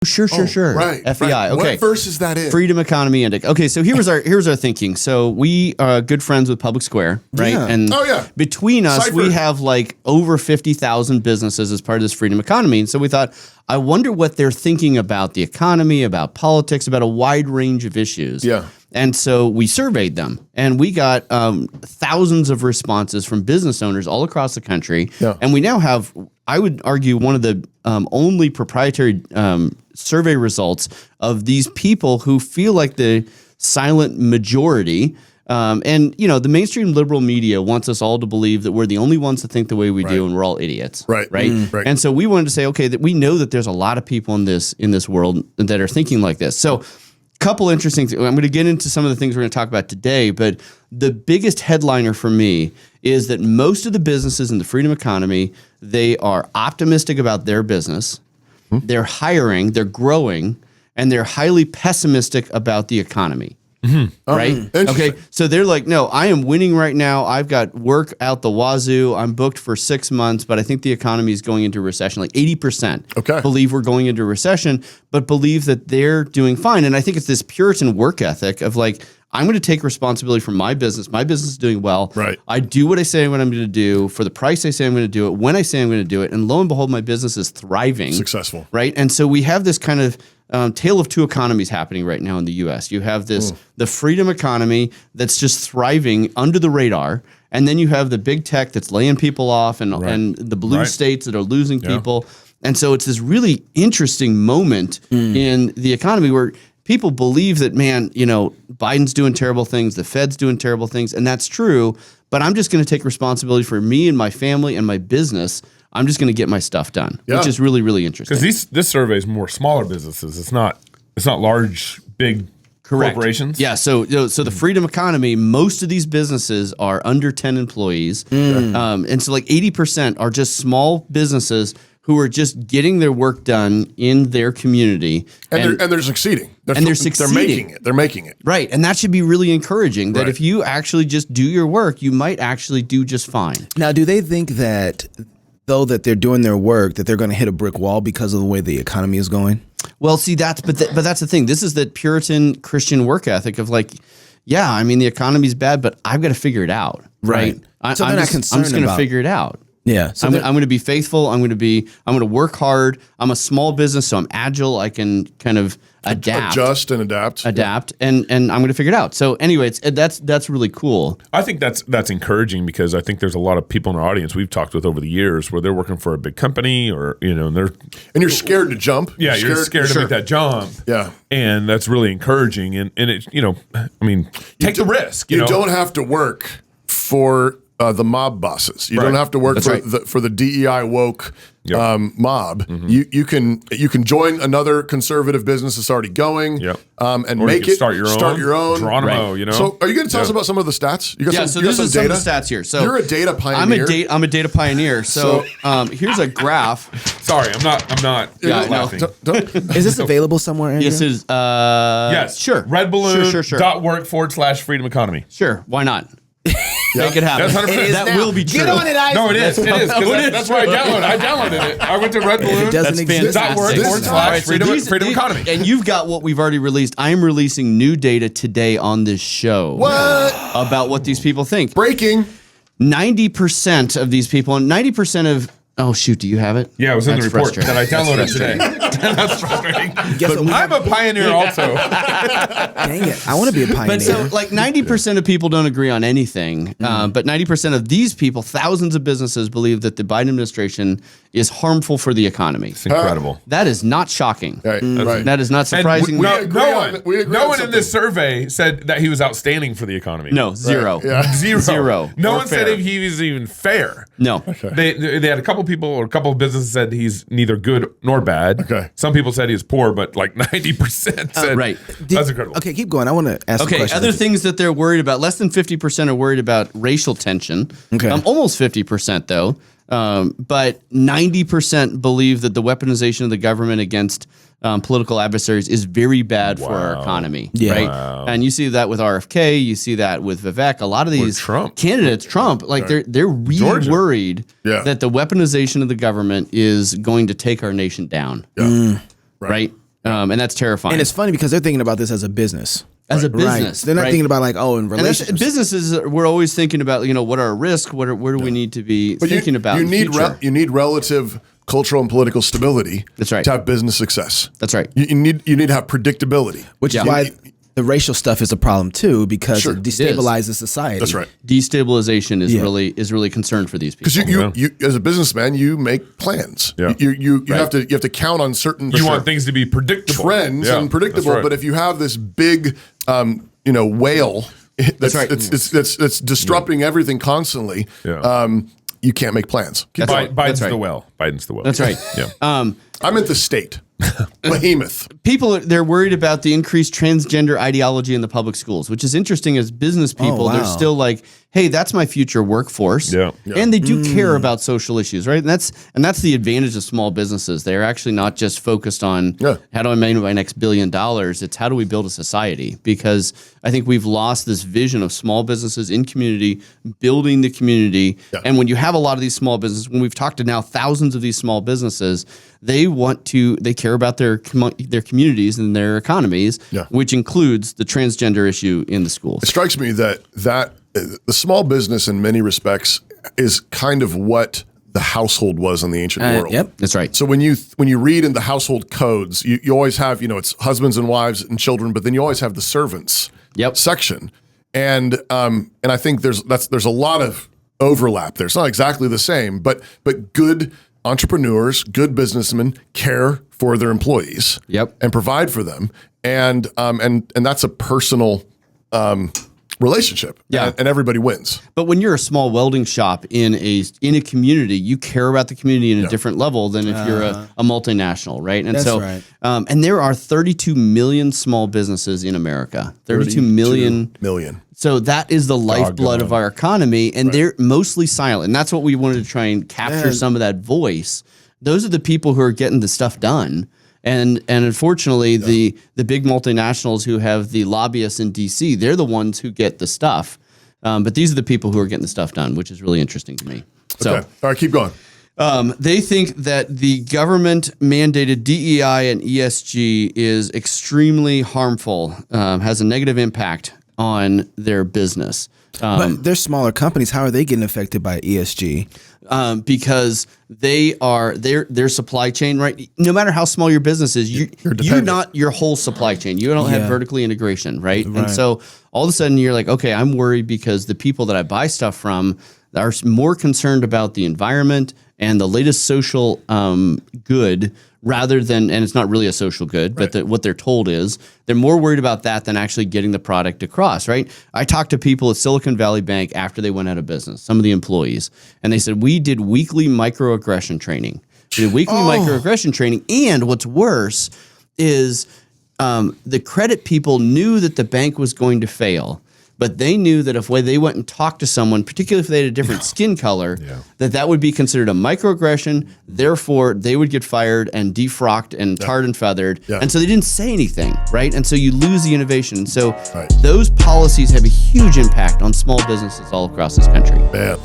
Sure. Right. FEI. Right. Okay. What verse is that in? Freedom Economy Index. Okay, so here's our thinking. So we are good friends with Public Square, right? Yeah. And between us, Cypher. we have like over 50,000 businesses as part of this freedom economy. And so we thought, I wonder what they're thinking about the economy, about politics, about a wide range of issues. Yeah. And so we surveyed them, and we got thousands of responses from business owners all across the country. Yeah. And we now have, I would argue, one of the only proprietary survey results of these people who feel like the silent majority. And, you know, the mainstream liberal media wants us all to believe that we're the only ones that think the way we do, and we're all idiots. Right. Right. Right. And so we wanted to say, okay, that we know that there's a lot of people in this world that are thinking like this. So couple interesting things. I'm going to get into some of the things we're going to talk about today, but the biggest headliner for me is that most of the businesses in the freedom economy, they are optimistic about their business, they're hiring, they're growing, and they're highly pessimistic about the economy. Right? Okay. So they're like, no, I am winning right now. I've got work out the wazoo. I'm booked for 6 months, but I think the economy is going into recession. Like 80% believe we're going into recession, but believe that they're doing fine. And I think it's this Puritan work ethic of like, I'm going to take responsibility for my business. My business is doing well. Right. I do what I say what I'm going to do for the price I say I'm going to do it, when I say I'm going to do it. And lo and behold, my business is thriving. Successful. Right. And so we have this kind of tale of two economies happening right now in the U.S. You have this the freedom economy that's just thriving under the radar, and then you have the big tech that's laying people off, and the blue states that are losing people. And so it's this really interesting moment in the economy where people believe that, man, you know, Biden's doing terrible things, the Fed's doing terrible things, and that's true. But I'm just going to take responsibility for me and my family and my business. I'm just going to get my stuff done, which is really, really interesting. Because this survey is more smaller businesses. It's not large, big corporations. Yeah. So the freedom economy, most of these businesses are under 10 employees. And so like 80% are just small businesses who are just getting their work done in their community. And they're succeeding. They're succeeding. They're making it. Right. And that should be really encouraging that if you actually just do your work, you might actually do just fine. Now, do they think that though that they're doing their work, that they're going to hit a brick wall because of the way the economy is going? Well, see, but that's the thing. This is that Puritan Christian work ethic of like, yeah, I mean, the economy's bad, but I've got to figure it out. Right. So they're not concerned I'm just going to figure it out. Yeah. So I'm going to be faithful. I'm going to work hard. I'm a small business, so I'm agile. I can kind of adjust and adapt, and I'm going to figure it out. So anyway, that's really cool. I think that's encouraging because I think there's a lot of people in our audience we've talked with over the years where they're working for a big company or, you know, and you're scared to jump. Yeah, you're scared to make that jump. Yeah. And that's really encouraging. And it, you know, I mean, take the risk. You don't have to work for the mob bosses. You don't have to work for the DEI woke mob. You can join another conservative business that's already going and make it start your own. Geronimo, you know. So are you going to tell us about some of the stats? You got so this is some of the stats here. So you're a data pioneer. I'm a data pioneer. So here's a graph. Sorry, I'm not laughing. Is this available somewhere, Andrew? This is yes, sure. RedBalloon.work/freedom economy. Sure, why not? Make it happen. That's that will be true. Get on it, Isaac. No, it is. It is. That's why I downloaded it. I went to RedBalloon. It doesn't exist. .work/freedom economy. And you've got what we've already released. I am releasing new data today on this show. What? About what these people think. Breaking. 90% of these people, and 90% of, oh shoot, do you have it? Yeah, it was in the report that I downloaded today. That's frustrating. But I'm a pioneer also. Dang it. I want to be a pioneer. But so like 90% of people don't agree on anything. But 90% of these people, thousands of businesses believe that the Biden administration is harmful for the economy. It's incredible. That is not shocking. Right. That is not surprising. No one in this survey said that he was outstanding for the economy. No, zero. Right. Yeah. Zero. No one said he was even fair. No. Okay. They had a couple people or a couple of businesses said he's neither good nor bad. Okay. Some people said he's poor, but like 90% said right. That's incredible. Okay, keep going. I want to ask a question. Other things that they're worried about, less than 50% are worried about racial tension. Okay. Almost 50% though. But 90% believe that the weaponization of the government against political adversaries is very bad for our economy. Yeah. Right? Wow. And you see that with RFK, you see that with Vivek. A lot of these candidates, Trump, like they're really worried that the weaponization of the government is going to take our nation down. Yeah. Right? And that's terrifying. And it's funny because they're thinking about this as a business. As a business. They're not thinking about like, in and relationships. businesses, we're always thinking about, what are our risks? Where do we need to be thinking about you in the need future? you need relative cultural and political stability. That's right. To have business success. That's right. You need to have predictability. Which is why the racial stuff is a problem too, because Sure. it destabilizes society. That's right. Destabilization is really concerned for these people. Because you as a businessman, you make plans. Yeah. You have to count on certain You want things to be predictable. trends Yeah, and predictable. that's right. But if you have this big whale that's right. it's disrupting everything constantly, you can't make plans. Biden's the well. Biden's the well. That's right. Yeah. I'm at the state. Behemoth. People, they're worried about the increased transgender ideology in the public schools, which is interesting as business people. They're still like, hey, that's my future workforce. Yeah. And they do care about social issues, right? And that's the advantage of small businesses. They're actually not just focused on how do I make my next $1 billion? It's how do we build a society? Because I think we've lost this vision of small businesses in community, building the community. Yeah. And when you have a lot of these small businesses, when we've talked to now thousands of these small businesses, they care about their communities and their economies, which includes the transgender issue in the schools. It strikes me that the small business in many respects is kind of what the household was in the ancient world. Yep, that's right. So when you read in the household codes, you always have, it's husbands and wives and children, but then you always have the servants section. And I think there's a lot of overlap there. It's not exactly the same, but good entrepreneurs, good businessmen care for their employees and provide for them. And that's a personal relationship. And everybody wins. But when you're a small welding shop in a community, you care about the community in a different level than if you're a multinational, right? And that's right. And there are 32 million small businesses in America. 32 million. So that is the lifeblood of our economy, and they're mostly silent. And that's what we wanted to try and capture some of that voice. Those are the people who are getting the stuff done. And unfortunately, the big multinationals who have the lobbyists in D.C., they're the ones who get the stuff. But these are the people who are getting the stuff done, which is really interesting to me. So, all right, keep going. They think that the government-mandated DEI and ESG is extremely harmful, has a negative impact on their business. But they're smaller companies. How are they getting affected by ESG? Because they are their supply chain, right? No matter how small your business is, you're not your whole supply chain. You don't have vertically integration, right? And so all of a sudden you're like, okay, I'm worried because the people that I buy stuff from are more concerned about the environment and the latest social good rather than, and it's not really a social good, but what they're told is they're more worried about that than actually getting the product across, right? I talked to people at Silicon Valley Bank after they went out of business, some of the employees, and they said, we did weekly microaggression training. We did weekly microaggression training, and what's worse is the credit people knew that the bank was going to fail, but they knew that if they went and talked to someone, particularly if they had a different skin color, that would be considered a microaggression. Therefore, they would get fired and defrocked and tarred and feathered. And so they didn't say anything, right? And so you lose the innovation. And so those policies have a huge impact on small businesses all across this country. Man.